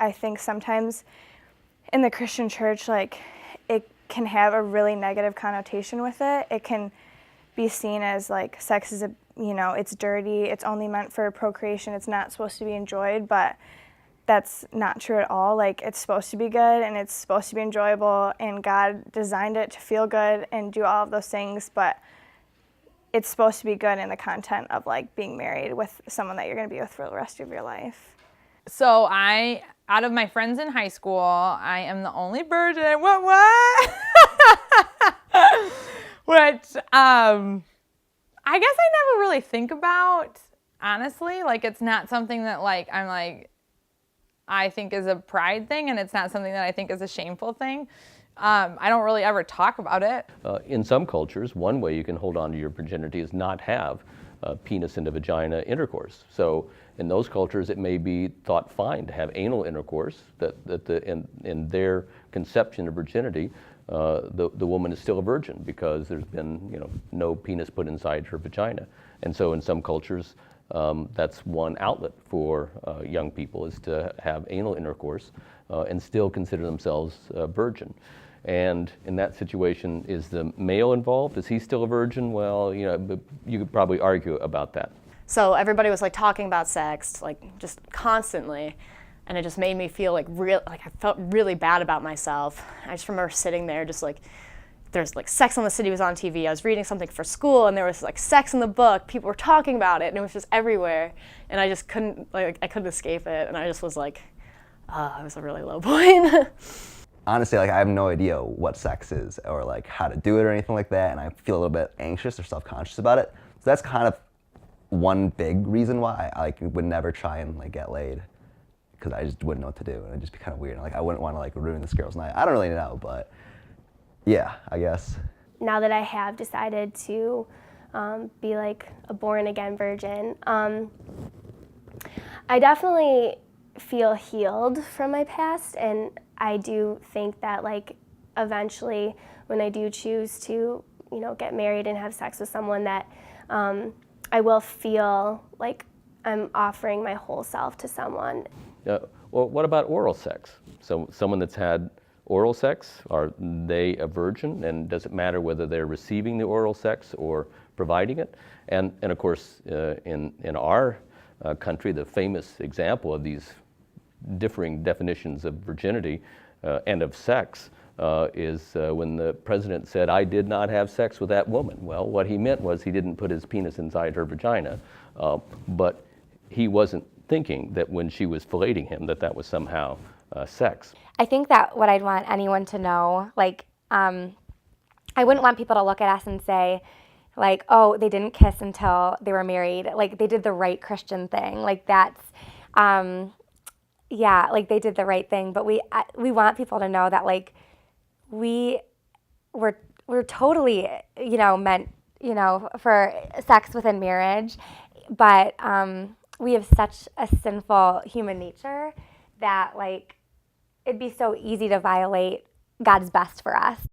I think sometimes in the Christian church, like, it can have a really negative connotation with it. It can be seen as like sex is it's dirty, it's only meant for procreation, it's not supposed to be enjoyed, but that's not true at all. Like, it's supposed to be good and it's supposed to be enjoyable, and God designed it to feel good and do all of those things, but it's supposed to be good in the content of like being married with someone that you're going to be with for the rest of your life. So out of my friends in high school, I am the only virgin. What? Which I guess I never really think about, honestly. Like, it's not something that I think is a pride thing, and it's not something that I think is a shameful thing. I don't really ever talk about it. In some cultures, one way you can hold on to your virginity is not have penis into vagina intercourse. So in those cultures, it may be thought fine to have anal intercourse, in their conception of virginity, the woman is still a virgin because there's been no penis put inside her vagina. And so in some cultures, that's one outlet for young people, is to have anal intercourse and still consider themselves a virgin. And in that situation, is the male involved? Is he still a virgin? Well, you could probably argue about that. So everybody was like talking about sex, like just constantly, and it just made me feel like I felt really bad about myself. I just remember sitting there just like, there's like Sex and the City was on TV. I was reading something for school, and there was like sex in the book. People were talking about it, and it was just everywhere. And I just couldn't escape it. And I just was like, it was a really low point. Honestly, like, I have no idea what sex is or like how to do it or anything like that, and I feel a little bit anxious or self-conscious about it. So that's kind of one big reason why I would never try and like get laid, because I just wouldn't know what to do, and it'd just be kind of weird. Like, I wouldn't want to like ruin this girl's night. I don't really know, but yeah, I guess. Now that I have decided to be like a born-again virgin, I definitely feel healed from my past, and I do think that like eventually when I do choose to get married and have sex with someone, that I will feel like I'm offering my whole self to someone. Well, what about oral sex? So someone that's had oral sex, are they a virgin? And does it matter whether they're receiving the oral sex or providing it? And of course, in our country, the famous example of these differing definitions of virginity and of sex is when the president said, "I did not have sex with that woman." Well, what he meant was he didn't put his penis inside her vagina, but he wasn't thinking that when she was filleting him that was somehow sex. I think that what I'd want anyone to know, like, I wouldn't want people to look at us and say, like, oh, they didn't kiss until they were married. Like, they did the right Christian thing. Like, that's, yeah, like, they did the right thing. But we want people to know that, like, we're totally, meant, for sex within marriage. But we have such a sinful human nature that, like, it'd be so easy to violate God's best for us.